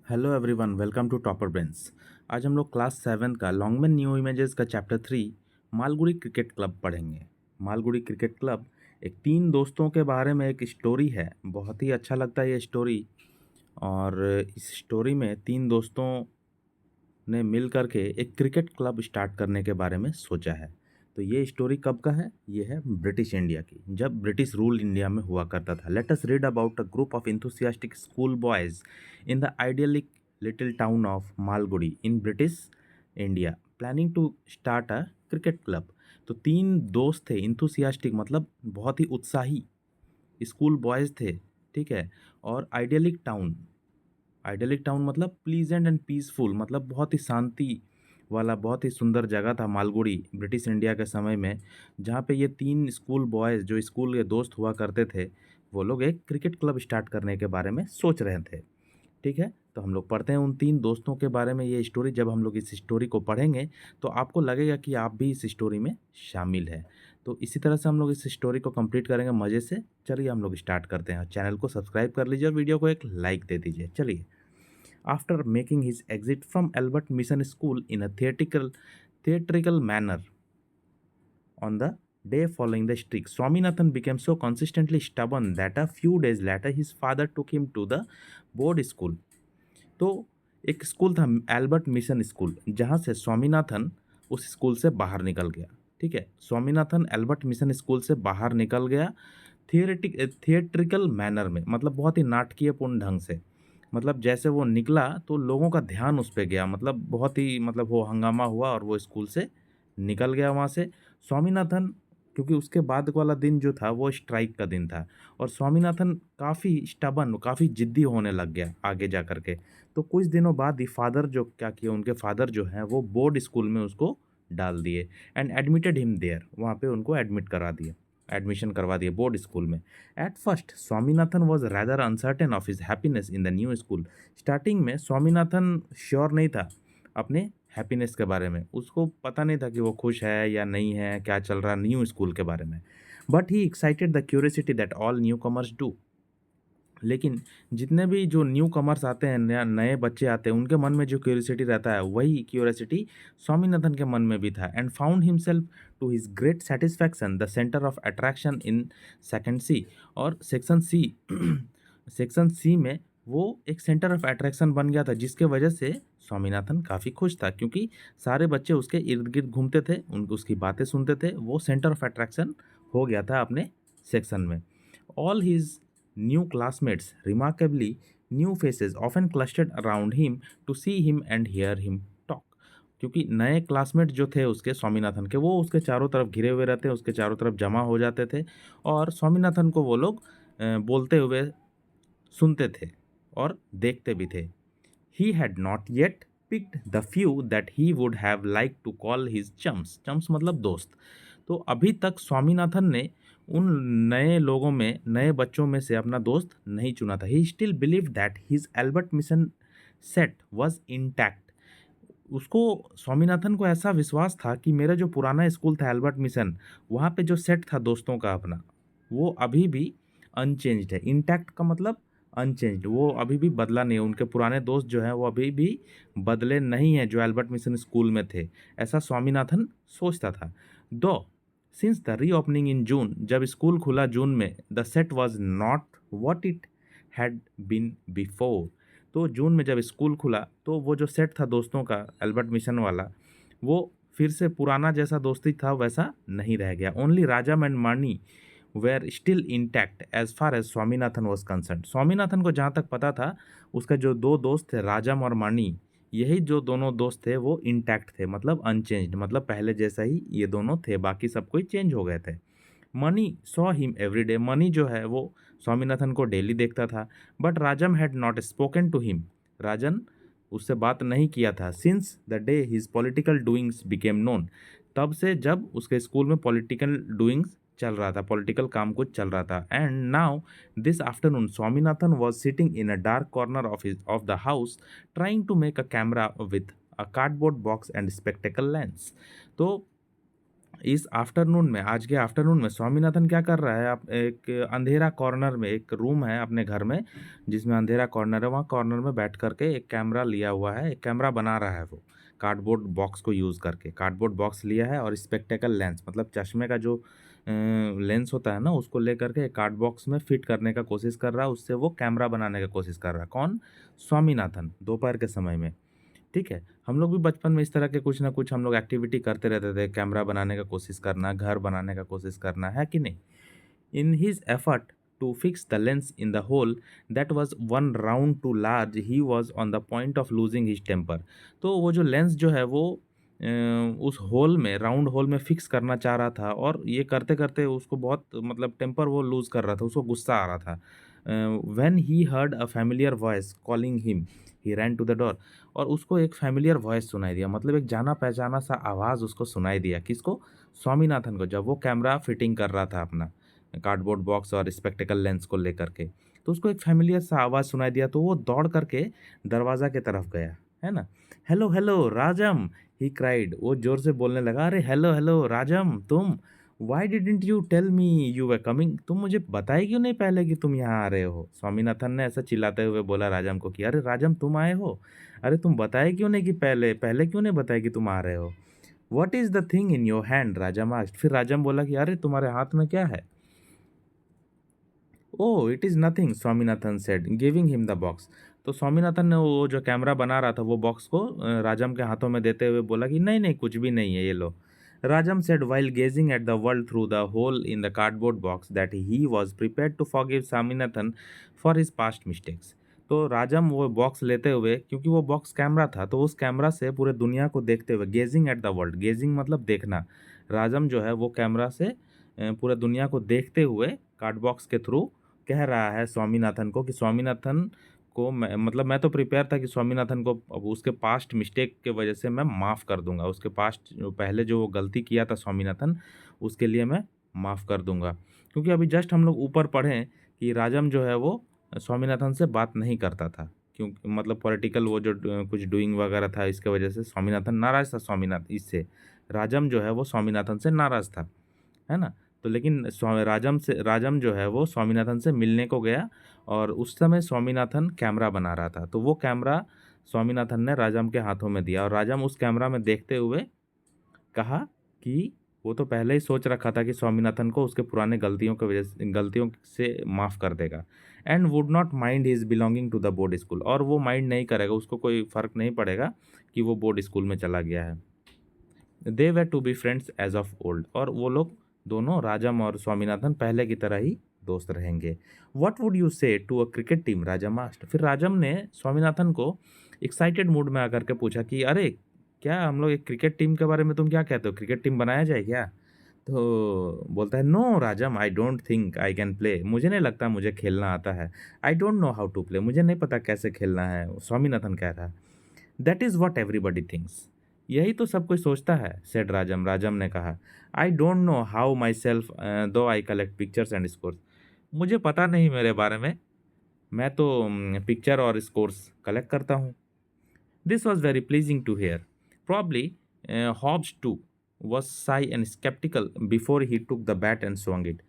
Hello everyone, welcome to Topper Brains. आज हम लोग क्लास 7 का लॉन्गमैन न्यू इमेजेस का चैप्टर 3 मालगुडी क्रिकेट क्लब पढ़ेंगे। मालगुडी क्रिकेट क्लब एक तीन दोस्तों के बारे में एक स्टोरी है। बहुत ही अच्छा लगता है ये स्टोरी। और इस स्टोरी में तीन दोस्तों ने मिल करके एक क्रिकेट क्लब स्टार्ट करने के बारे में सोचा है। तो ये स्टोरी कब का है? ये है ब्रिटिश इंडिया की, जब ब्रिटिश रूल इंडिया में हुआ करता था। Let us read about a group of enthusiastic school boys in the idyllic little town of Malgudi in British India planning to start a cricket club. तो तीन दोस्त थे, इंथुसियास्टिक मतलब बहुत ही उत्साही स्कूल बॉयज थे, ठीक है। और आइडियलिक टाउन मतलब प्लीजेंट एंड पीसफुल, मतलब बहुत ही शांति वाला बहुत ही सुंदर जगह था मालगुडी ब्रिटिश इंडिया के समय में, जहाँ पे ये तीन स्कूल बॉयज़ जो स्कूल के दोस्त हुआ करते थे, वो लोग एक क्रिकेट क्लब स्टार्ट करने के बारे में सोच रहे थे। ठीक है, तो हम लोग पढ़ते हैं उन तीन दोस्तों के बारे में ये स्टोरी। जब हम लोग इस स्टोरी को पढ़ेंगे तो आपको लगेगा कि आप भी इस स्टोरी में शामिल हैं। तो इसी तरह से हम लोग इस स्टोरी को कंप्लीट करेंगे मज़े से। चलिए हम लोग स्टार्ट करते हैं। चैनल को सब्सक्राइब कर लीजिए और वीडियो को एक लाइक दे दीजिए। चलिए। After making his exit from Albert Mission School in a theatrical manner on the day following the streak, Swaminathan became so consistently stubborn that a few days later his father took him to the board school. तो एक school था Albert mission school, जहाँ से स्वामीनाथन उस school से बाहर निकल गया। ठीक है, स्वामीनाथन एल्बर्ट मिशन स्कूल से बाहर निकल गया थिएट्रिकल मैनर में, मतलब बहुत ही नाटकीयपूर्ण ढंग से। मतलब जैसे वो निकला तो लोगों का ध्यान उस पे गया, मतलब बहुत ही मतलब वो हंगामा हुआ और वो स्कूल से निकल गया वहाँ से। स्वामीनाथन, क्योंकि उसके बाद वाला दिन जो था वो स्ट्राइक का दिन था, और स्वामीनाथन काफ़ी स्टबन, काफ़ी ज़िद्दी होने लग गया आगे जा कर के। तो कुछ दिनों बाद ही फादर जो क्या किया, उनके फादर जो हैं वो बोर्ड स्कूल में उसको डाल दिए एंड एडमिटेड हिम देयर, वहाँ पे उनको एडमिट करा दिए, एडमिशन करवा दिए बोर्ड स्कूल में। At first Swaminathan was rather uncertain of his happiness in the new school. Starting में स्वामीनाथन श्योर नहीं था अपने हैप्पीनेस के बारे में, उसको पता नहीं था कि वो खुश है या नहीं है, क्या चल रहा न्यू स्कूल के बारे में। But he excited the curiosity that all new commerce do. लेकिन जितने भी जो न्यू कमर्स आते हैं, नया नए बच्चे आते हैं, उनके मन में जो क्यूरियोसिटी रहता है, वही क्यूरियोसिटी स्वामीनाथन के मन में भी था। And found himself to his great satisfaction the centre of attraction in second C. और सेक्शन सी सेक्शन सी में वो एक सेंटर ऑफ अट्रैक्शन बन गया था, जिसके वजह से स्वामीनाथन काफ़ी खुश था, क्योंकि सारे बच्चे उसके इर्द गिर्द घूमते थे, उनको उसकी बातें सुनते थे, वो सेंटर ऑफ अट्रैक्शन हो गया था अपने सेक्शन में। All his new classmates, remarkably new faces, often clustered around him to see him and hear him talk। क्योंकि नए क्लासमेट जो थे उसके स्वामीनाथन के, वो उसके चारों तरफ घिरे हुए रहते, उसके चारों तरफ जमा हो जाते थे, और स्वामीनाथन को वो लोग बोलते हुए सुनते थे और देखते भी थे। He had not yet picked the few that he would have liked to call his chums। chums मतलब दोस्त। तो अभी तक स्वामीनाथन ने उन नए लोगों में, नए बच्चों में से अपना दोस्त नहीं चुना था। He still believed that his Albert Mission set was intact। उसको, स्वामीनाथन को ऐसा विश्वास था कि मेरा जो पुराना स्कूल था एल्बर्ट मिशन, वहाँ पे जो सेट था दोस्तों का अपना, वो अभी भी अनचेंज्ड है। इंटैक्ट का मतलब अनचेंज्ड, वो अभी भी बदला नहीं है। उनके पुराने दोस्त जो हैं वो अभी भी बदले नहीं हैं जो एल्बर्ट मिशन स्कूल में थे, ऐसा स्वामीनाथन सोचता था। Though since the reopening in June, जब स्कूल खुला जून में, the set was not what it had been before. तो जून में जब स्कूल खुला तो वो जो सेट था दोस्तों का एल्बर्ट मिशन वाला, वो फिर से पुराना जैसा दोस्ती था वैसा नहीं रह गया। Only Rajam and Mani were still intact as far as Swaminathan was concerned. Swaminathan को जहाँ तक पता था, उसका जो दो दोस्त थे राजम और मानी, यही जो दोनों दोस्त थे वो इंटैक्ट थे, मतलब अनचेंज्ड, मतलब पहले जैसा ही ये दोनों थे, बाकी सब कोई चेंज हो गए थे। Mani saw him every day, Mani जो है वो स्वामीनाथन को डेली देखता था। But Rajam had not spoken to him, Rajan उससे बात नहीं किया था। Since the day his political doings became known, तब से जब उसके स्कूल में पॉलिटिकल डूइंग्स चल रहा था, पॉलिटिकल काम कुछ चल रहा था। And now this afternoon Swaminathan was sitting in a dark corner of the house trying to make a camera with a cardboard box and spectacle lens. तो इस आफ्टरनून में, आज के आफ्टरनून में स्वामीनाथन क्या कर रहा है, आप एक अंधेरा कॉर्नर में, एक रूम है अपने घर में जिसमें अंधेरा कॉर्नर है, वहाँ कॉर्नर में बैठ करके एक कैमरा लिया हुआ है, एक कैमरा बना रहा है वो, कार्डबोर्ड बॉक्स को यूज़ करके। कार्डबोर्ड बॉक्स लिया है और स्पेक्टेकल लेंस, मतलब चश्मे का जो लेंस होता है ना, उसको लेकर के एक कार्ड बॉक्स में फिट करने का कोशिश कर रहा है, उससे वो कैमरा बनाने का कोशिश कर रहा है। कौन? स्वामीनाथन, दोपहर के समय में। ठीक है? हम लोग भी बचपन में इस तरह के कुछ ना कुछ हम लोग एक्टिविटी करते रहते थे, कैमरा बनाने का कोशिश करना, घर बनाने का कोशिश करना, है कि नहीं? In his effort to fix the lens in the hole that was one round too large, he was on the point of losing his temper. तो वो जो लेंस जो है वो उस होल में, राउंड होल में फिक्स करना चाह रहा था और ये करते-करते उसको बहुत मतलब टेम्पर वो लूज़ कर रहा था, उसको गुस्सा आ रहा था। When he heard a familiar voice calling him, he ran to the door. और उसको एक फ़ैमिलियर वॉइस सुनाई दिया, मतलब एक जाना-पहचाना सा आवाज़ उसको सुनाई दिया। किसको? स्वामीनाथन को, जब वो कैमरा फिटिंग कर रहा था अपना, कार्डबोर्ड बॉक्स और स्पेक्टिकल लेंस को लेकर के। तो उसको एक फ़ैमिलियर सा आवाज़ सुनाई दिया, तो वो दौड़ करके दरवाज़ा की तरफ गया, है ना? "Hello, hello Rajam!" He cried. वो ज़ोर से बोलने लगा, "अरे हेलो, हेलो राजम, तुम? Why didn't you tell me you were coming?" तुम मुझे बताए क्यों नहीं पहले कि तुम यहाँ आ रहे हो? स्वामीनाथन ने ऐसा चिल्लाते हुए बोला राजम को कि, "अरे राजम, तुम आए हो? अरे तुम बताए क्यों नहीं कि पहले पहले क्यों नहीं बताए कि तुम आ रहे हो? What is the thing in your hand?" Rajam asked. फिर राजम बोला कि, "अरे तुम्हारे हाथ में क्या है?" Oh! It is nothing, Swaminathan said, giving him the box. तो स्वामीनाथन ने वो जो कैमरा बना रहा था, वो बॉक्स को राजम के हाथों में देते हुए बोला कि नहीं, नहीं, कुछ भी नहीं है, ये लो। Rajam said while gazing at the world through the hole in the cardboard box that he was prepared to forgive Swaminathan for his past mistakes. तो राजम वो बॉक्स लेते हुए, क्योंकि वो बॉक्स कैमरा था, तो उस कैमरा से पूरे दुनिया को देखते हुए, gazing at the world, gazing मतलब देखना। राजम जो है वो कैमरा से पूरे दुनिया को देखते हुए कार्ड बॉक्स के थ्रू कह रहा है स्वामीनाथन को कि स्वामीनाथन को मैं तो प्रिपेयर था कि स्वामीनाथन को अब उसके पास्ट मिस्टेक के वजह से मैं माफ़ कर दूँगा। उसके पास्ट जो पहले जो वो गलती किया था स्वामीनाथन, उसके लिए मैं माफ़ कर दूँगा। क्योंकि अभी जस्ट हम लोग ऊपर पढ़े कि राजम जो है वो स्वामीनाथन से बात नहीं करता था। क्योंकि मतलब पॉलिटिकल वो जो कुछ डूइंग वगैरह था, इसके वजह से स्वामीनाथन नाराज़ था स्वामीनाथ इससे। राजम जो है वो स्वामीनाथन से नाराज़ था। है ना? तो लेकिन राजम जो है वो स्वामीनाथन से मिलने को गया और उस समय स्वामीनाथन कैमरा बना रहा था। तो वो कैमरा स्वामीनाथन ने राजम के हाथों में दिया और राजम उस कैमरा में देखते हुए कहा कि वो तो पहले ही सोच रखा था कि स्वामीनाथन को उसके पुराने गलतियों से माफ़ कर देगा and would not mind his belonging to the board school, और वो माइंड नहीं करेगा, उसको कोई फ़र्क नहीं पड़ेगा कि वो बोर्ड स्कूल में चला गया है। They were to be friends as of old, और वो लोग दोनों राजम और स्वामीनाथन पहले की तरह ही दोस्त रहेंगे। What would you say to a cricket team, Rajam asked. फिर राजम ने स्वामीनाथन को एक्साइटेड मूड में आकर के पूछा कि अरे क्या हम लोग एक क्रिकेट टीम के बारे में तुम क्या कहते हो, क्रिकेट टीम बनाया जाए क्या? तो बोलता है, no Rajam, I don't think I can play, मुझे नहीं लगता मुझे खेलना आता है। I don't know how to play, मुझे नहीं पता कैसे खेलना है, स्वामीनाथन कह रहा है। That is what everybody thinks, यही तो सब कोई सोचता है, सेड राजम। राजम ने कहा, I don't know how myself though I collect pictures and scores, मुझे पता नहीं मेरे बारे में, मैं तो पिक्चर और स्कोर्स कलेक्ट करता हूँ। This was very pleasing to hear. Probably Hobbs too was shy and sceptical before he took the bat and swung it.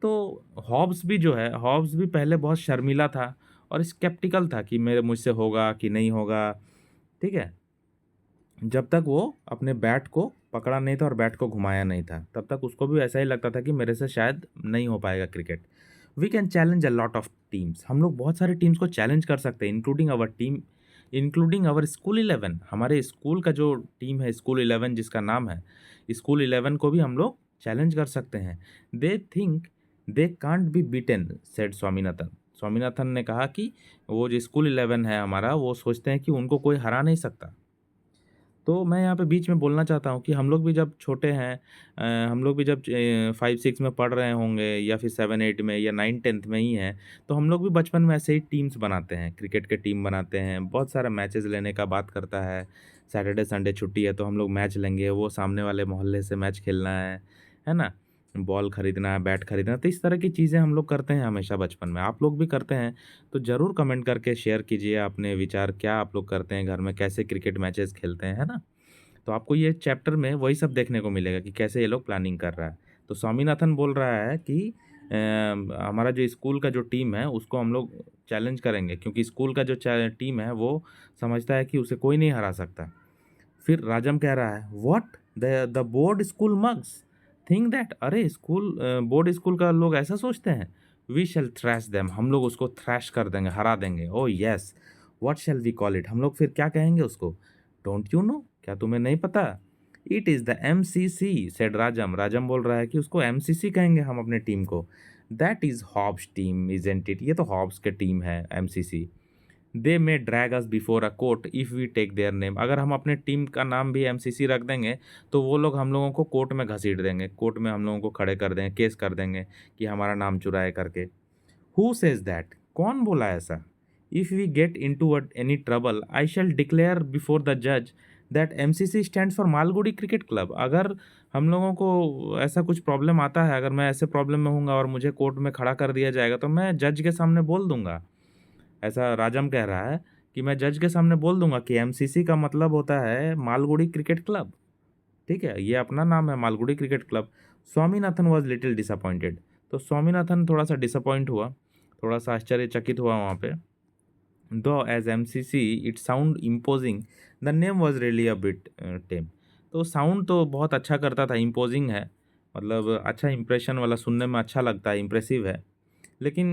तो हॉब्स भी जो है, हॉब्स भी पहले बहुत शर्मीला था और स्केप्टिकल था कि मेरे मुझसे होगा कि नहीं होगा। ठीक है, जब तक वो अपने बैट को पकड़ा नहीं था और बैट को घुमाया नहीं था, तब तक उसको भी ऐसा ही लगता था कि मेरे से शायद नहीं हो पाएगा cricket. We can challenge a lot of teams, हम लोग बहुत सारे टीम्स को चैलेंज कर सकते हैं, इंक्लूडिंग आवर स्कूल 11, हमारे स्कूल का जो टीम है स्कूल 11 जिसका नाम है, स्कूल 11 को भी हम लोग चैलेंज कर सकते हैं। They think they can't be beaten, said Swaminathan. Swaminathan ने कहा कि वो जो स्कूल 11 है हमारा, वो सोचते हैं कि उनको कोई हरा नहीं सकता। तो मैं यहाँ पे बीच में बोलना चाहता हूँ कि हम लोग भी जब छोटे हैं, हम लोग भी जब 5-6 में पढ़ रहे होंगे या फिर 7-8 में या 9-10th में ही हैं, तो हम लोग भी बचपन में ऐसे ही टीम्स बनाते हैं, क्रिकेट के टीम बनाते हैं, बहुत सारा मैचेज़ लेने का बात करता है। सैटरडे संडे छुट्टी है तो हम लोग मैच लेंगे, वो सामने वाले मोहल्ले से मैच खेलना है ना? बॉल खरीदना है, बैट खरीदना है, तो इस तरह की चीज़ें हम लोग करते हैं हमेशा बचपन में। आप लोग भी करते हैं, तो ज़रूर कमेंट करके शेयर कीजिए अपने विचार, क्या आप लोग करते हैं घर में, कैसे क्रिकेट मैचेस खेलते हैं, है ना? तो आपको ये चैप्टर में वही सब देखने को मिलेगा कि कैसे ये लोग प्लानिंग कर रहा है। तो स्वामीनाथन बोल रहा है कि हमारा जो स्कूल का जो टीम है उसको हम लोग चैलेंज करेंगे, क्योंकि स्कूल का जो टीम है वो समझता है कि उसे कोई नहीं हरा सकता। फिर राजम कह रहा है, what, the board school mugs think that, अरे स्कूल बोर्ड स्कूल का लोग ऐसा सोचते हैं। वी शैल थ्रैश देम, हम लोग उसको थ्रैश कर देंगे, हरा देंगे। Oh yes, what shall we call it, हम लोग फिर क्या कहेंगे उसको। डोंट यू नो, क्या तुम्हें नहीं पता। It is the MCC said राजम, राजम बोल रहा है कि उसको MCC कहेंगे हम अपने टीम को। That is Hobbs team isn't it, ये तो हॉब्स के टीम है MCC। They may drag us before a court if we take their name, अगर हम अपने टीम का नाम भी MCC रख देंगे तो वो लोग हम लोगों को कोर्ट में घसीट देंगे, कोर्ट में हम लोगों को खड़े कर देंगे, केस कर देंगे कि हमारा नाम चुराए करके। हु सेज दैट, कौन बोला ऐसा। If we get into any trouble I shall declare before the जज that MCC stand for Malgudi cricket club, अगर हम लोगों को ऐसा कुछ प्रॉब्लम आता है, अगर मैं ऐसे प्रॉब्लम में हूँगा और मुझे कोर्ट में खड़ा कर दिया जाएगा तो मैं जज के सामने बोल दूंगा। ऐसा राजम कह रहा है कि मैं जज के सामने बोल दूंगा कि MCC का मतलब होता है मालगुडी क्रिकेट क्लब। ठीक है, ये अपना नाम है Malgudi cricket club. Swaminathan was little disappointed, तो स्वामीनाथन थोड़ा सा डिसअपॉइंट हुआ, थोड़ा सा आश्चर्यचकित हुआ वहाँ पे। Though as MCC it sound imposing, the name was really a bit tame, तो साउंड तो बहुत अच्छा करता था, इम्पोजिंग है मतलब अच्छा इंप्रेशन वाला, सुनने में अच्छा लगता है, इम्प्रेसिव है, लेकिन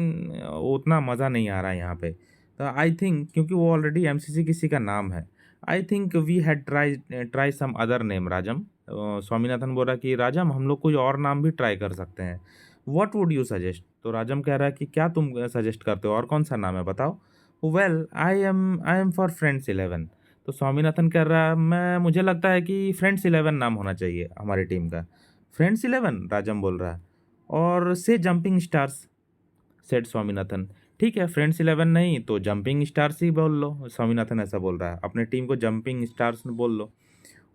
उतना मज़ा नहीं आ रहा है यहाँ पे। तो आई थिंक क्योंकि वो ऑलरेडी MCC किसी का नाम है, I think we had try some other name Rajam. Swaminathan बोल रहा कि राजम हम लोग कोई और नाम भी ट्राई कर सकते हैं। व्हाट वुड यू सजेस्ट, तो राजम कह रहा है कि क्या तुम सजेस्ट करते हो, और कौन सा नाम है बताओ। Well I am for friends 11, तो स्वामीनाथन कह रहा है मैं, मुझे लगता है कि फ्रेंड्स 11 नाम होना चाहिए हमारी टीम का। फ्रेंड्स 11, राजम बोल रहा है, और से जंपिंग स्टार्स सेड स्वामीनाथन। ठीक है, फ्रेंड्स 11 नहीं तो जंपिंग स्टार्स ही बोल लो, स्वामीनाथन ऐसा बोल रहा है, अपने टीम को जंपिंग स्टार्स बोल लो।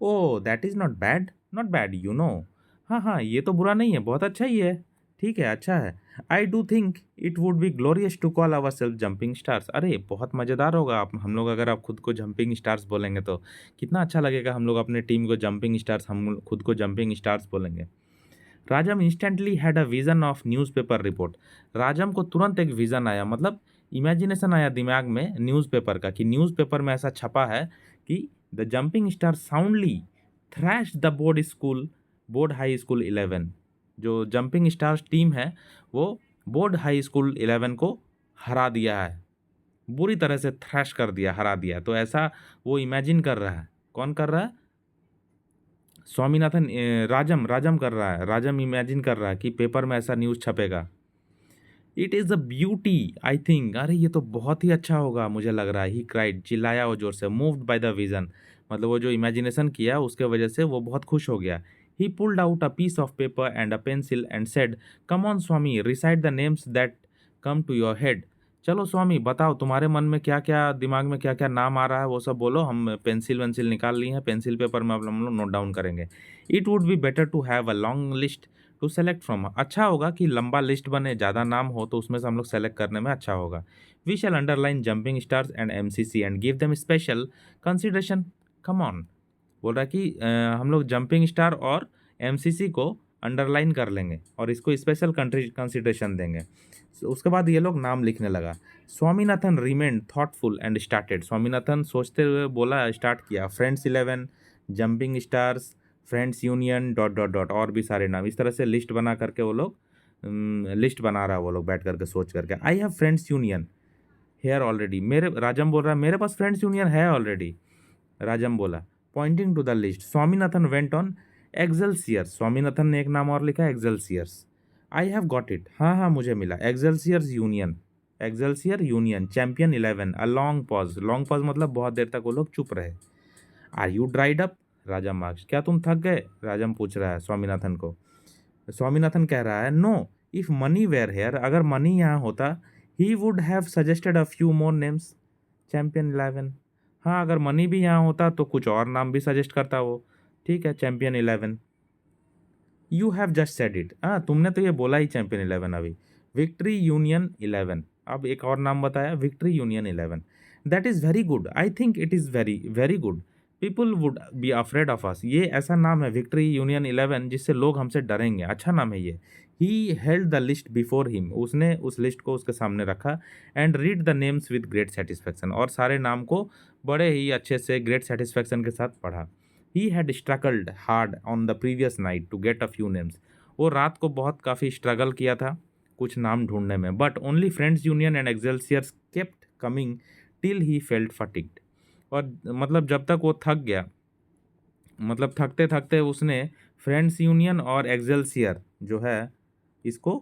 Oh that is not bad, not bad you know, हाँ हाँ ये तो बुरा नहीं है, बहुत अच्छा ही है, ठीक है अच्छा है। I do think it would be glorious to call our self jumping stars, अरे बहुत मज़ेदार होगा आप हम लोग अगर आप खुद को जंपिंग स्टार्स बोलेंगे तो कितना अच्छा लगेगा, हम लोग अपने टीम को जंपिंग स्टार्स, हम खुद को जंपिंग स्टार्स बोलेंगे। राजम instantly had a vision of newspaper report, राजम को तुरंत एक विज़न आया, मतलब इमेजिनेशन आया दिमाग में न्यूज़पेपर का, कि न्यूज़पेपर में ऐसा छपा है कि the jumping star soundly trash the board high school 11, जो जंपिंग स्टार्स टीम है वो बोर्ड हाई स्कूल 11 को हरा दिया है, बुरी तरह से थ्रैश कर दिया, हरा दिया, तो ऐसा वो इमेजिन कर रहा है। कौन कर रहा है, स्वामीनाथन राजम राजम कर रहा है, राजम इमेजिन कर रहा है कि पेपर में ऐसा न्यूज़ छपेगा। It is a beauty I think, अरे ये तो बहुत ही अच्छा होगा मुझे लग रहा है। ही क्राइड, चिल्लाया वो जोर से, मूव्ड बाय द विजन, मतलब वो जो इमेजिनेशन किया उसके वजह से वो बहुत खुश हो गया। He pulled out a piece of paper and a pencil and said, come on Swami recite the names that come to your head, चलो स्वामी बताओ तुम्हारे मन में क्या क्या, दिमाग में क्या क्या नाम आ रहा है वो सब बोलो, हम पेंसिल वेंसिल निकाल ली हैं, पेंसिल पेपर में अब हम लोग नोट डाउन करेंगे। It would be better to have a long list to select from, अच्छा होगा कि लंबा लिस्ट बने, ज़्यादा नाम हो तो उसमें से हम लोग सेलेक्ट करने में अच्छा होगा। We shall underline jumping stars and MCC and give them special consideration, come on, बोल रहा है कि हम लोग जंपिंग स्टार और MCC को अंडरलाइन कर लेंगे और इसको स्पेशल कंट्री कंसिडरेशन देंगे। उसके बाद ये लोग नाम लिखने लगा। Swaminathan remained thoughtful and started, Swaminathan सोचते हुए बोला, स्टार्ट किया, friends 11, jumping stars, friends union dot dot dot, और भी सारे नाम, इस तरह से लिस्ट बना करके वो लोग लिस्ट बना रहा है, वो लोग बैठ करके सोच करके। I have friends union here already, मेरे, राजम बोल रहा है मेरे पास फ्रेंड्स यूनियन है ऑलरेडी, राजम बोला, pointing to the list. Swaminathan went on, Excelsiors, Swaminathan ने एक नाम और लिखा, Excelsiors. I have got it, हाँ हाँ मुझे मिला, Excelsiors union, Excelsior union champion 11, a long pause, long pause मतलब बहुत देर तक वो लोग चुप रहे। Are you dried up, Rajam marks, क्या तुम थक गए, राजम पूछ रहा है स्वामीनाथन को। स्वामीनाथन कह रहा है, no, if Mani were here, अगर मनी यहाँ होता, he would have suggested a few more names, champion 11, हाँ अगर मनी भी यहाँ होता तो कुछ और नाम भी सजेस्ट करता वो, ठीक है champion 11। You have just said it, हाँ तुमने तो ये बोला ही चैंपियन 11 अभी। विक्ट्री यूनियन 11, अब एक और नाम बताया, victory union 11, that is very good, I think it is very very good, people would be afraid of us. ये ऐसा नाम है विक्ट्री यूनियन 11 जिससे लोग हमसे डरेंगे, अच्छा नाम है ये। He held the list before him, उसने उस लिस्ट को उसके सामने रखा। And read the names with great satisfaction, और सारे नाम को बड़े ही अच्छे से ग्रेट सेटिस्फेक्शन के साथ पढ़ा। He had struggled hard on the previous night to get a few names, वो रात को बहुत काफ़ी स्ट्रगल किया था कुछ नाम ढूंढने में। But only friends union and Excelsiors kept coming till he felt fatigued. और मतलब जब तक वो थक गया, मतलब थकते थकते उसने फ्रेंड्स यूनियन और एक्सेल्सियर जो है इसको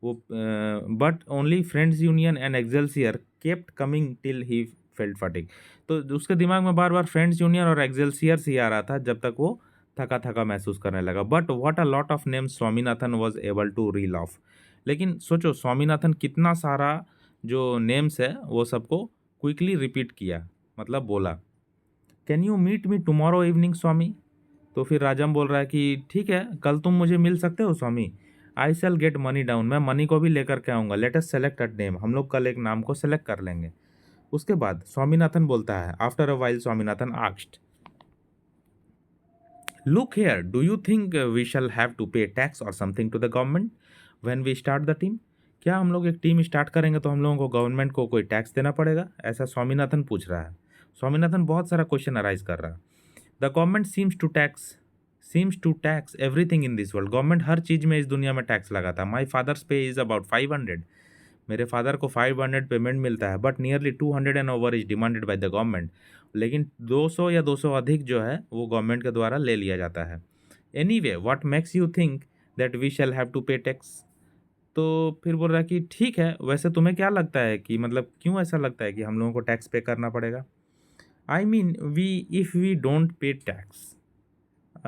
वो, but only friends union and Excelsior kept coming till he felt fatigue. तो उसके दिमाग में बार बार फ्रेंड्स यूनियन और एक्सेल्सियर ही आ रहा था जब तक वो थका थका महसूस करने लगा। But what a lot of names Swaminathan was able to reel off. लेकिन सोचो स्वामीनाथन कितना सारा जो नेम्स है वो सबको क्विकली रिपीट किया, मतलब बोला। Can you meet me tomorrow evening Swami. तो फिर राजम बोल रहा है कि ठीक है, कल तुम मुझे मिल सकते हो स्वामी। आई शैल गेट मनी डाउन, मैं मनी को भी लेकर के आऊँगा। Let us select a name, हम लोग कल एक नाम को सेलेक्ट कर लेंगे। उसके बाद स्वामीनाथन बोलता है, after a while Swaminathan asked, look here, do you think we shall have to pay tax or something to the government when we start the team. क्या हम लोग एक टीम स्टार्ट करेंगे तो हम लोगों को गवर्नमेंट को कोई टैक्स देना पड़ेगा, ऐसा स्वामीनाथन पूछ रहा है। स्वामीनाथन बहुत सारा क्वेश्चन अराइज कर रहा है। The government seems to tax everything in this world, government हर चीज़ में इस दुनिया में टैक्स लगाता है। My father's pay is about 500, मेरे फादर को 500 पेमेंट मिलता है। But nearly 200 and over is demanded by the government, लेकिन 200 या 200 अधिक जो है वो गवर्नमेंट के द्वारा ले लिया जाता है। Anyway what makes you think that we shall have to pay tax. तो फिर बोल रहा है कि ठीक है, वैसे तुम्हें क्या लगता है कि मतलब क्यों ऐसा लगता है कि हम लोगों को टैक्स पे करना पड़ेगा। I mean we if we don't pay tax,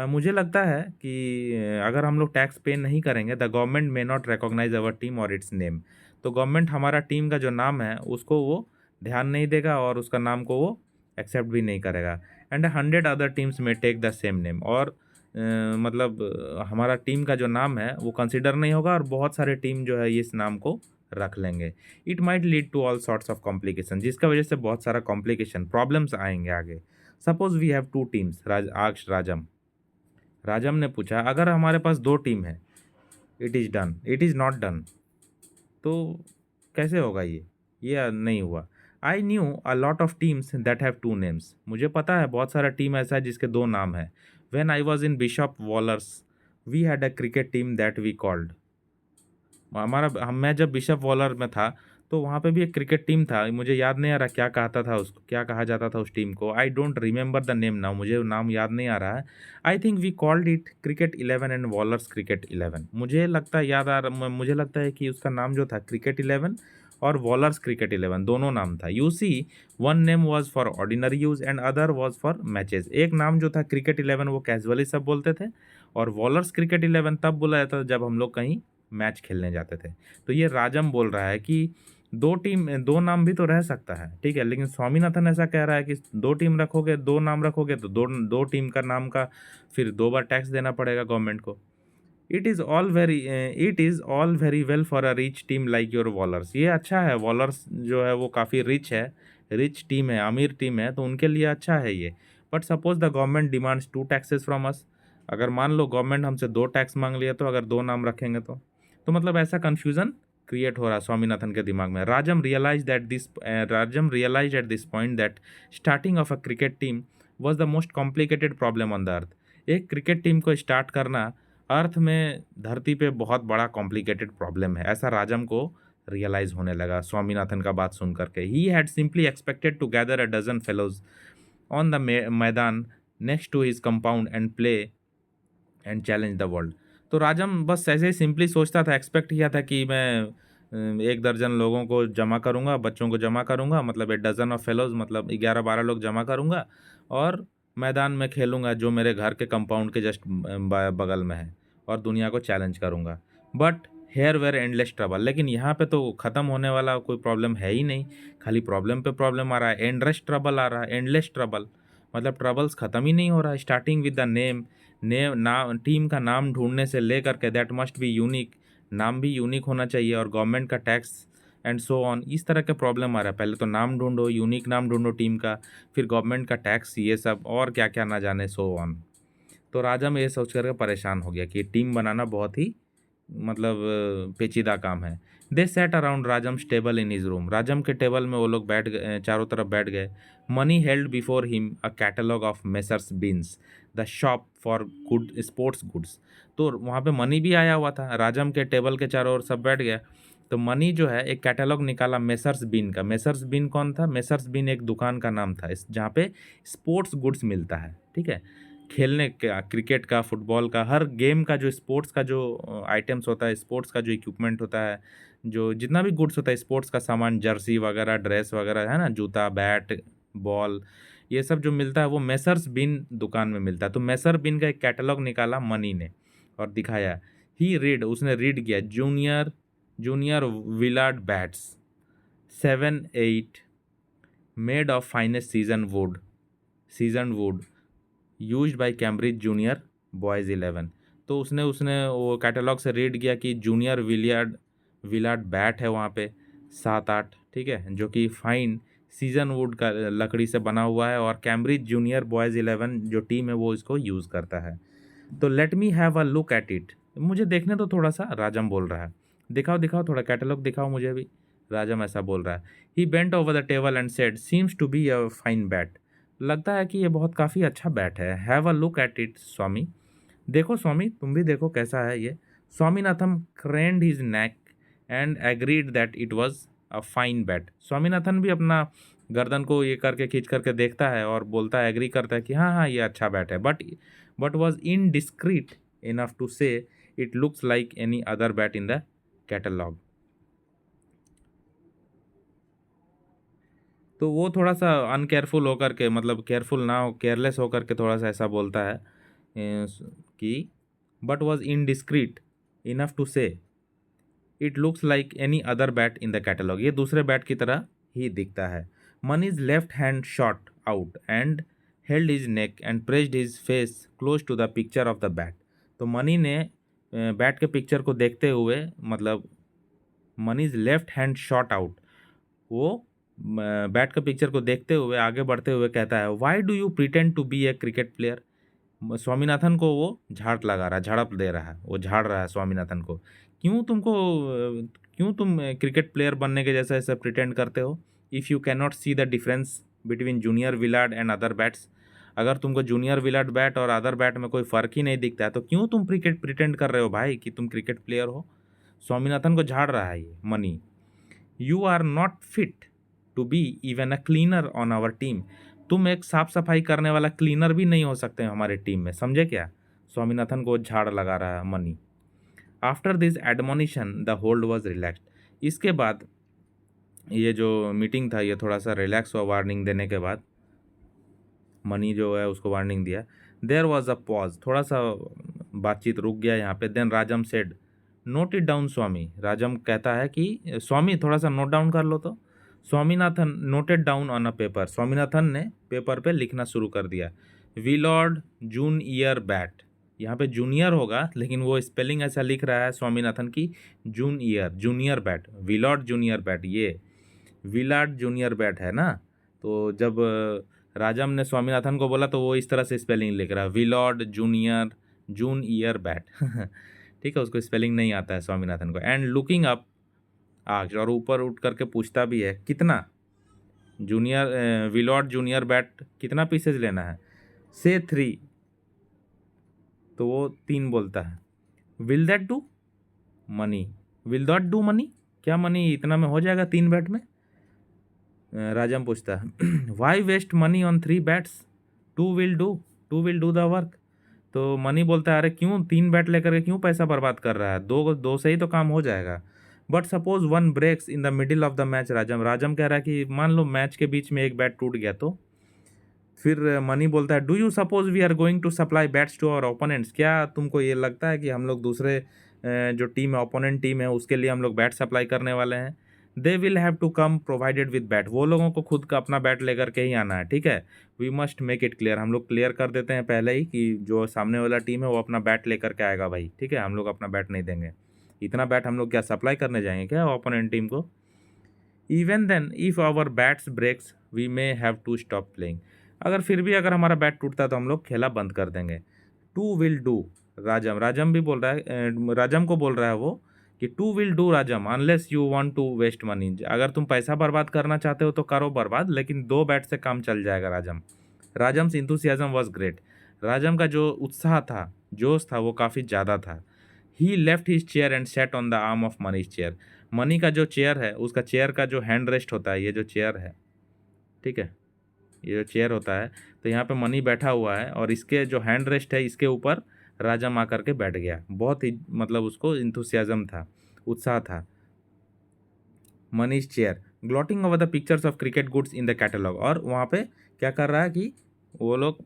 मुझे लगता है कि अगर हम लोग टैक्स पे नहीं करेंगे, the government may not recognise our team और इट्स नेम, तो गवर्नमेंट हमारा टीम का जो नाम है उसको वो ध्यान नहीं देगा और उसका नाम को वो एक्सेप्ट भी नहीं करेगा। एंड 100 अदर टीम्स में टेक द सेम नेम, और मतलब हमारा टीम का जो नाम है वो कंसिडर नहीं होगा और बहुत सारे टीम जो है इस नाम को रख लेंगे। It might lead to all sorts of complication, जिसका वजह से बहुत सारा कॉम्प्लिकेशन प्रॉब्लम्स आएंगे आगे। Suppose we have two teams, Rajam, Rajam ने पूछा अगर हमारे पास दो टीम है, it is done, it is not done, तो कैसे होगा ये नहीं हुआ। I knew a lot of teams that have two names, मुझे पता है बहुत सारा टीम ऐसा है जिसके दो नाम है। When I was in Bishop Waller's we had a cricket team that we called, मैं जब बिशप वॉलर में था तो वहाँ पे भी एक क्रिकेट टीम था, मुझे याद नहीं आ रहा क्या कहता था उसको, क्या कहा जाता था उस टीम को। I don't remember the name now, मुझे नाम याद नहीं आ रहा है। I think we called it cricket 11 and Wallers cricket 11, मुझे लगता है मुझे लगता है कि उसका नाम जो था क्रिकेट 11 और वॉलर्स क्रिकेट 11 दोनों नाम था। You see, one name was for ordinary use and other was for matches. एक नाम जो था क्रिकेट 11 वो कैजुअली सब बोलते थे, और वॉलर्स क्रिकेट 11 तब बोला जाता था जब हम लोग कहीं मैच खेलने जाते थे। तो ये राजम बोल रहा है कि दो टीम, दो नाम भी तो रह सकता है, ठीक है, लेकिन स्वामीनाथन ऐसा कह रहा है कि दो टीम रखोगे, दो नाम रखोगे तो दो दो टीम का नाम का फिर दो बार टैक्स देना पड़ेगा गवर्नमेंट को। It is all very well for a rich team like your Wallers, ये अच्छा है, वॉलर्स जो है वो काफ़ी रिच है, रिच टीम है, अमीर टीम है, तो उनके लिए अच्छा है ये। But suppose the government demands two taxes from us, अगर मान लो गवर्नमेंट हमसे दो टैक्स मांग लिया तो अगर दो नाम रखेंगे तो मतलब ऐसा कन्फ्यूज़न क्रिएट हो रहा है स्वामीनाथन के दिमाग में। Rajam realised at this point that starting of a cricket team was the most complicated problem on the earth. एक क्रिकेट टीम को स्टार्ट करना अर्थ में, धरती पे बहुत बड़ा कॉम्प्लिकेटेड प्रॉब्लम है, ऐसा राजम को रियलाइज होने लगा स्वामीनाथन का बात सुन करके। He had simply expected to gather a dozen fellows on the maidan next to his compound and play and challenge the world. तो राजम बस ऐसे ही सिंपली सोचता था, एक्सपेक्ट किया था कि मैं एक दर्जन लोगों को जमा करूंगा, बच्चों को जमा करूंगा, मतलब ए डजन ऑफ फेलोज, मतलब 11-12 लोग जमा करूंगा और मैदान में खेलूंगा जो मेरे घर के कंपाउंड के जस्ट बगल में है, और दुनिया को चैलेंज करूंगा। But here were endless trouble, लेकिन यहाँ पे तो ख़त्म होने वाला कोई प्रॉब्लम है ही नहीं, खाली प्रॉब्लम पे प्रॉब्लम आ रहा है, एंडलेस ट्रबल आ रहा है, एंडलेस ट्रबल, मतलब ट्रबल्स ख़त्म ही नहीं हो रहा है। स्टार्टिंग विद द नाम, टीम का नाम ढूंढने से लेकर के दैट मस्ट बी यूनिक, नाम भी यूनिक होना चाहिए, और गवर्नमेंट का टैक्स एंड सो ऑन। इस तरह के प्रॉब्लम आ रहा है। पहले तो नाम ढूंढो, यूनिक नाम ढूंढो टीम का, फिर गवर्नमेंट का टैक्स, ये सब और क्या क्या ना जाने, सो ऑन। तो राजम ये सोच करके परेशान हो गया कि टीम बनाना बहुत ही मतलब पेचीदा काम है। They sat around Rajam's table in his room. Rajam के टेबल में वो लोग बैठ गए, चारों तरफ बैठ गए। Money held before him a catalogue of messrs beans, the shop for good sports goods. तो वहाँ पे मनी भी आया हुआ था, राजम के टेबल के चारों ओर सब बैठ गया। तो मनी जो है एक कैटलॉग निकाला मेसर्स बीन का। मेसर्स बीन कौन था? मेसर्स बीन एक दुकान का नाम था जहाँ पे स्पोर्ट्स गुड्स मिलता है, ठीक है। खेलने का, क्रिकेट का, फुटबॉल का, हर गेम का जो स्पोर्ट्स का जो आइटम्स होता है, स्पोर्ट्स का जो इक्विपमेंट होता है, जो जितना भी गुड्स होता है स्पोर्ट्स का सामान, जर्सी वगैरह, ड्रेस वगैरह है ना, जूता, बैट, बॉल, ये सब जो मिलता है वो मेसर्स बिन दुकान में मिलता है। तो मेसर बिन का एक कैटलॉग निकाला मनी ने और दिखाया। ही रीड, उसने रीड किया, junior junior Willard bats 7-8 made of finest season would used by Cambridge junior boys 11। तो उसने उसने वो कैटलॉग से रीड किया कि जूनियर विलार्ड बैट है वहाँ पे 7-8, ठीक है, जो कि फाइन सीजन वुड का लकड़ी से बना हुआ है, और कैम्ब्रिज जूनियर बॉयज़ 11 जो टीम है वो इसको यूज़ करता है। तो let me have a look at it, मुझे देखने तो थोड़ा सा, राजम बोल रहा है। दिखाओ दिखाओ थोड़ा कैटलॉग दिखाओ मुझे भी, राजम ऐसा बोल रहा है। He bent over the table and said, seems to be a fine bat, लगता है कि ये बहुत काफ़ी अच्छा बैट है। Have a look at it Swami, देखो स्वामी तुम भी देखो कैसा है ये। Swaminathan craned his neck and agreed that it was a fine bat. Swaminathan भी अपना गर्दन को ये करके खींच करके देखता है और बोलता है, एग्री करता है कि हाँ हाँ ये अच्छा बैट है, but was indiscreet enough to say it looks like any other bat in the catalogue. तो वो थोड़ा सा अनकेयरफुल होकर के, मतलब केयरफुल ना हो, केयरलेस होकर के थोड़ा सा ऐसा बोलता है कि but was indiscreet enough to say it looks like any other bat in the catalogue, ये दूसरे बैट की तरह ही दिखता है। Mani's left hand shot out and held his neck and pressed his face close to the picture of the bat. तो मनी ने bat के पिक्चर को देखते हुए, मतलब Mani's left hand shot out, वो बैट के पिक्चर को देखते हुए आगे बढ़ते हुए कहता है, why do you pretend to be a cricket player. Swaminathan को वो झाड़ लगा रहा है, झड़प दे रहा है, वो झाड़ रहा है स्वामीनाथन को। क्यों तुम क्रिकेट प्लेयर बनने के जैसा ऐसा प्रिटेंड करते हो। If you can not see the difference between junior Willard and other bats, अगर तुमको जूनियर विलार्ड बैट और अदर बैट में कोई फ़र्क ही नहीं दिखता है तो क्यों तुम क्रिकेट प्रिटेंड कर रहे हो भाई कि तुम क्रिकेट प्लेयर हो। स्वामीनाथन को झाड़ रहा है ये Mani. You are not fit to be even a cleaner on our team, तुम एक साफ सफाई करने वाला क्लीनर भी नहीं हो सकते हमारे टीम में, समझे क्या। स्वामीनाथन को झाड़ लगा रहा है Mani. After this admonition the hold was relaxed, इसके बाद ये जो मीटिंग था ये थोड़ा सा रिलैक्स हुआ। वार्निंग देने के बाद मनी जो है उसको वार्निंग दिया। देयर वॉज अ पॉज, थोड़ा सा बातचीत रुक गया यहाँ पे। Then Rajam said, note it down Swami. Rajam कहता है कि स्वामी थोड़ा सा नोट डाउन कर लो। तो Swaminathan noted down on a paper, Swaminathan ने पेपर पे लिखना शुरू कर दिया। विलॉर्ड जून ईयर बैट, यहाँ पे जूनियर होगा लेकिन वो स्पेलिंग ऐसा लिख रहा है स्वामीनाथन की junior, junior bat, Willard junior bat, ये विलार्ड जूनियर बैट है ना। तो जब राजम ने स्वामीनाथन को बोला तो वो इस तरह से स्पेलिंग लिख रहा है, विलॉर्ड जूनियर जून ईयर बैट ठीक है, उसको स्पेलिंग नहीं आता है स्वामीनाथन को। एंड लुकिंग अप आग, और ऊपर उठ करके पूछता भी है, कितना जूनियर विलॉर्ड जूनियर बैट कितना पीसेज लेना है। से 3, तो वो 3 बोलता है। Will that do money, will that do money, क्या मनी इतना में हो जाएगा 3 बैट में। राजम पूछता है, why waste money on 3 bats, two will do the work. तो मनी बोलता है, अरे क्यों 3 बैट लेकर के क्यों पैसा बर्बाद कर रहा है, दो दो से ही तो काम हो जाएगा। But suppose one breaks in the middle of the match, Rajam कह रहा है कि मान लो मैच के बीच में एक बैट टूट गया तो। फिर मनी बोलता है, do you suppose we are going to supply bats to our opponents, क्या तुमको ये लगता है कि हम लोग दूसरे जो टीम है, ओपोनेंट टीम है, उसके लिए हम लोग बैट सप्लाई करने वाले हैं। They will have to come provided with bat, वो लोगों को खुद का अपना बैट लेकर के ही आना है, ठीक है। We must make it clear, हम लोग क्लियर कर देते हैं पहले ही कि जो सामने वाला टीम है वो अपना बैट लेकर के आएगा भाई, ठीक है, हम लोग अपना बैट नहीं देंगे। इतना बैट हम लोग क्या सप्लाई करने जाएंगे क्या ओपोनेंट टीम को। Even then if our bats breaks we may have to stop playing. अगर फिर भी अगर हमारा बैट टूटता है तो हम लोग खेला बंद कर देंगे। Two will do Rajam, Rajam भी बोल रहा है, राजम को बोल रहा है वो कि two will do Rajam unless you want to waste money. अगर तुम पैसा बर्बाद करना चाहते हो तो करो बर्बाद, लेकिन 2 बैट से काम चल जाएगा Rajam. Rajam's enthusiasm was great. Rajam का जो उत्साह था, जोश था, वो काफ़ी ज़्यादा था। He left his chair and sat on the arm of Mani's chair. Mani का जो चेयर है, उसका चेयर का जो हैंड रेस्ट होता है, ये जो चेयर है, ठीक है, ये जो चेयर होता है, तो यहाँ पे मनी बैठा हुआ है और इसके जो हैंड रेस्ट है, इसके ऊपर राजम आकर के बैठ गया। बहुत ही मतलब उसको इंथुसियाज्म था, उत्साह था। Manish chair gloating over the pictures of cricket goods in the catalogue. और वहाँ पे क्या कर रहा है कि वो लोग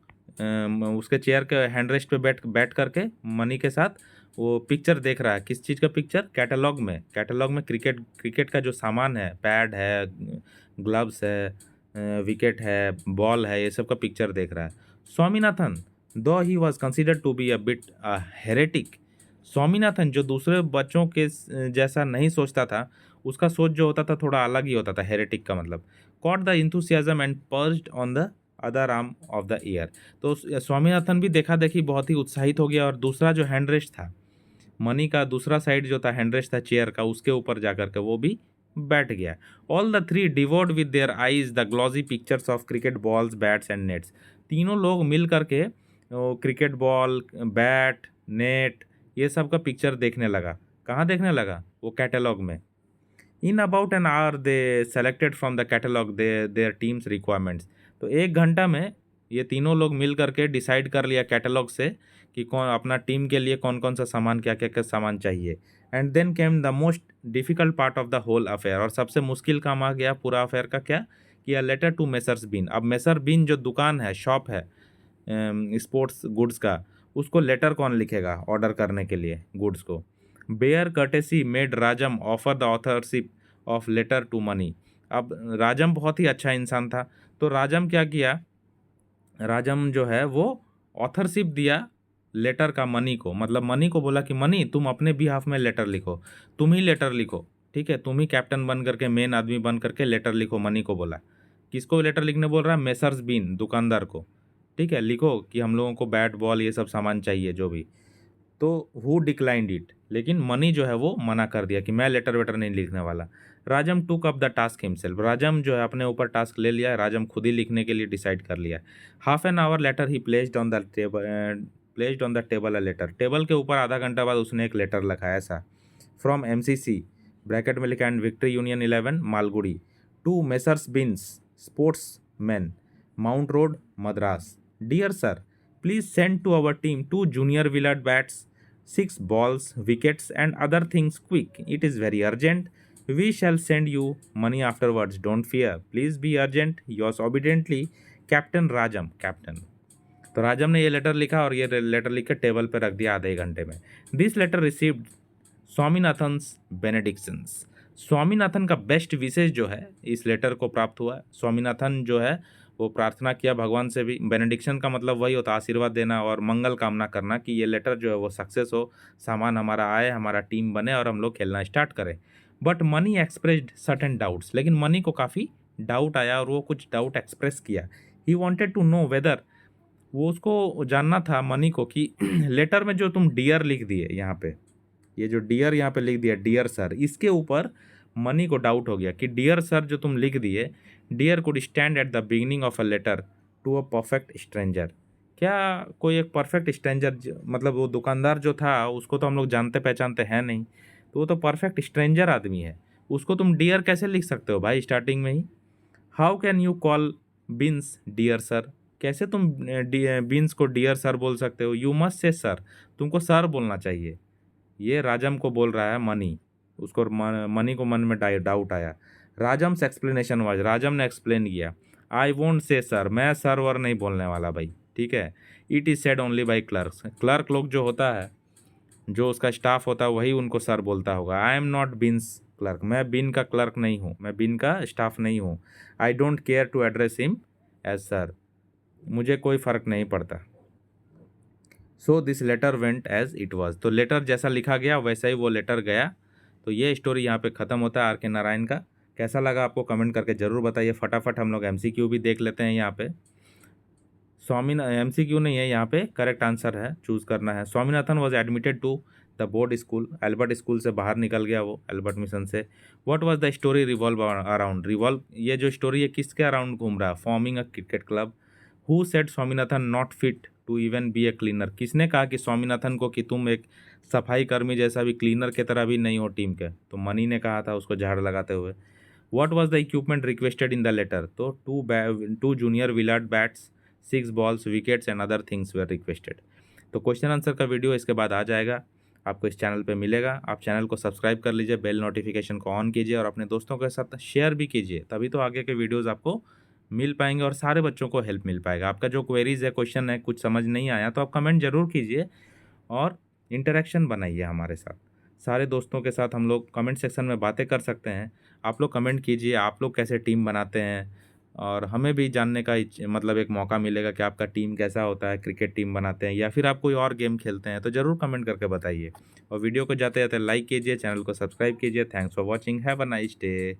उसके चेयर के हैंड रेस्ट पे बैठ बैठ करके मनी के साथ वो पिक्चर देख रहा है। किस चीज़ का पिक्चर? कैटलॉग में। कैटलॉग में क्रिकेट क्रिकेट का जो सामान है, पैड है, ग्लव्स है, विकेट है, बॉल है, ये सब का पिक्चर देख रहा है। Swaminathan though he was considered to be a bit heretic. Swaminathan जो दूसरे बच्चों के जैसा नहीं सोचता था, उसका सोच जो होता था थोड़ा अलग ही होता था, हेरेटिक का मतलब। Caught the enthusiasm and perched on the other arm of the year. तो स्वामीनाथन भी देखा देखी बहुत ही उत्साहित हो गया और दूसरा जो हैंड रेस्ट था, मनी का दूसरा साइड जो था हैंड रेस्ट था चेयर का, उसके ऊपर जाकर के वो भी बैठ गया। All the three devoured with their eyes the glossy pictures of cricket balls, bats and nets. तीनों लोग मिल करके क्रिकेट बॉल, बैट, नेट, ये सब का पिक्चर देखने लगा। कहाँ देखने लगा? वो कैटलॉग में। In about an hour they selected from the catalogue their teams requirements. तो 1 घंटा में ये तीनों लोग मिल करके डिसाइड कर लिया कैटलॉग से कि कौन अपना टीम के लिए कौन कौन सा सामान, क्या क्या क्या सामान चाहिए। And then came the most difficult part of the whole affair. और सबसे मुश्किल काम आ गया पूरा अफेयर का, क्या? कि a letter to Messrs Bean. अब मेसर बीन जो दुकान है, शॉप है स्पोर्ट्स गुड्स का, उसको लेटर कौन लिखेगा ऑर्डर करने के लिए गुड्स को? Bare courtesy made Rajam offer the authorship of letter to Mani. अब राजम बहुत ही अच्छा इंसान था, तो राजम क्या किया, राजम जो है वो ऑथरशिप दिया लेटर का मनी को। मतलब मनी को बोला कि मनी तुम अपने बिहाफ में लेटर लिखो, तुम ही लेटर लिखो, ठीक है, तुम ही कैप्टन बन करके, मेन आदमी बन करके लेटर लिखो। मनी को बोला। किसको लेटर लिखने बोल रहा है? मेसर्स बीन, दुकानदार को। ठीक है, लिखो कि हम लोगों को बैट बॉल ये सब सामान चाहिए जो भी। तो हु डिक्लाइंड इट, लेकिन मनी जो है वो मना कर दिया कि मैं लेटर वेटर नहीं लिखने वाला। राजम took up the task himself. राजम जो है अपने ऊपर टास्क ले लिया, राजम खुद ही लिखने के लिए डिसाइड कर लिया। Half an hour later he placed on the table a letter. Table के ऊपर आधा घंटा बाद उसने एक लेटर लिखा ऐसा, फ्रॉम एमसीसी ब्रैकेट में लिखा and victory union 11 Malgudi to Messrs Binns sportsman Mount Road Madras. Dear sir, please send to our team 2 junior Willard bats, 6 balls, wickets, and other things quick. It is very urgent. We shall send you money afterwards. Don't fear. Please be urgent. Yours obediently, Captain Rajam. Captain. तो राजम ने ये letter लिखा और ये letter लिख के table पर रख दिया आधे घंटे में। This letter received Swaminathan's benedictions. Swaminathan का बेस्ट विशेष जो है इस लेटर को प्राप्त हुआ। स्वामीनाथन जो है वो प्रार्थना किया भगवान से भी। बेनेडिक्शन का मतलब वही होता है, आशीर्वाद देना और मंगल कामना करना कि ये लेटर जो है वो सक्सेस हो, सामान हमारा आए, हमारा टीम बने और हम लोग खेलना स्टार्ट करें। But money expressed certain doubts. लेकिन मनी को काफ़ी डाउट आया और वो कुछ डाउट एक्सप्रेस किया। He wanted to know whether, वो उसको जानना था मनी को कि लेटर में जो तुम डियर लिख दिए यहाँ पे, ये जो डियर यहाँ पे लिख दिया, डियर सर, इसके ऊपर मनी को डाउट हो गया कि डियर सर जो तुम लिख दिए, dear could stand at the beginning of a letter to a perfect stranger. क्या कोई एक परफेक्ट स्ट्रेंजर, मतलब वो दुकानदार जो था उसको तो हम लोग जानते पहचानते हैं नहीं, तो वो तो परफेक्ट स्ट्रेंजर आदमी है, उसको तुम डियर कैसे लिख सकते हो भाई स्टार्टिंग में ही? How can you call Binns dear sir? कैसे तुम बीन्स को डियर सर बोल सकते हो? यू मस्ट से सर, तुमको सर बोलना चाहिए। ये राजम को बोल रहा है मनी। उसको मनी को मन में डाउट आया। राजम्स एक्सप्लेनेशन वाज, राजम ने एक्सप्लेन किया, आई वोंट से सर, मैं सर वर नहीं बोलने वाला भाई, ठीक है। It is said only by clerks. Clerk लोग जो होता है, जो उसका स्टाफ होता है, वही उनको सर बोलता होगा। I am not beans clerk, मैं बिन का क्लर्क नहीं हूँ, मैं बिन का स्टाफ नहीं हूँ। I don't care to address him as sir, मुझे कोई फ़र्क नहीं पड़ता। So this letter went as it was. तो लेटर जैसा लिखा गया वैसा ही वो लेटर गया। तो ये स्टोरी यहाँ पे ख़त्म होता है आर के नारायण का। कैसा लगा आपको कमेंट करके ज़रूर बताइए। फटाफट हम लोग एमसीक्यू भी देख लेते हैं यहाँ पे। एमसीक्यू नहीं है यहाँ पे, करेक्ट आंसर है, चूज़ करना है। Swaminathan was admitted to the board school, Albert school से बाहर निकल गया वो, एल्बर्ट मिशन से। What was the story revolve around, revolve ये जो स्टोरी है किसके अराउंड घूम रहा है? Forming a cricket club. Who said Swaminathan not fit to even be a cleaner, किसने कहा कि स्वामीनाथन को कि तुम एक सफाई कर्मी जैसा भी, क्लीनर की तरह भी नहीं हो टीम के? तो मनी ने कहा था उसको झाड़ लगाते हुए। What was the equipment requested in the letter, तो two junior Willard bats, 6 balls, wickets and other things were requested. तो क्वेश्चन आंसर का वीडियो इसके बाद आ जाएगा, आपको इस चैनल पे मिलेगा। आप चैनल को सब्सक्राइब कर लीजिए, बेल नोटिफिकेशन को ऑन कीजिए और अपने दोस्तों के साथ शेयर भी कीजिए, तभी तो आगे के वीडियोज़ आपको मिल पाएंगे और सारे बच्चों को हेल्प मिल पाएगा। आपका जो क्वेरीज है, क्वेश्चन है, कुछ समझ नहीं आया तो आप कमेंट ज़रूर कीजिए और इंटरेक्शन बनाइए हमारे साथ। सारे दोस्तों के साथ हम लोग कमेंट सेक्शन में बातें कर सकते हैं। आप लोग कमेंट कीजिए, आप लोग कैसे टीम बनाते हैं, और हमें भी जानने का मतलब एक मौका मिलेगा कि आपका टीम कैसा होता है, क्रिकेट टीम बनाते हैं या फिर आप कोई और गेम खेलते हैं, तो ज़रूर कमेंट करके बताइए। और वीडियो को जाते जाते लाइक कीजिए, चैनल को सब्सक्राइब कीजिए। Thanks for watching, have a nice day.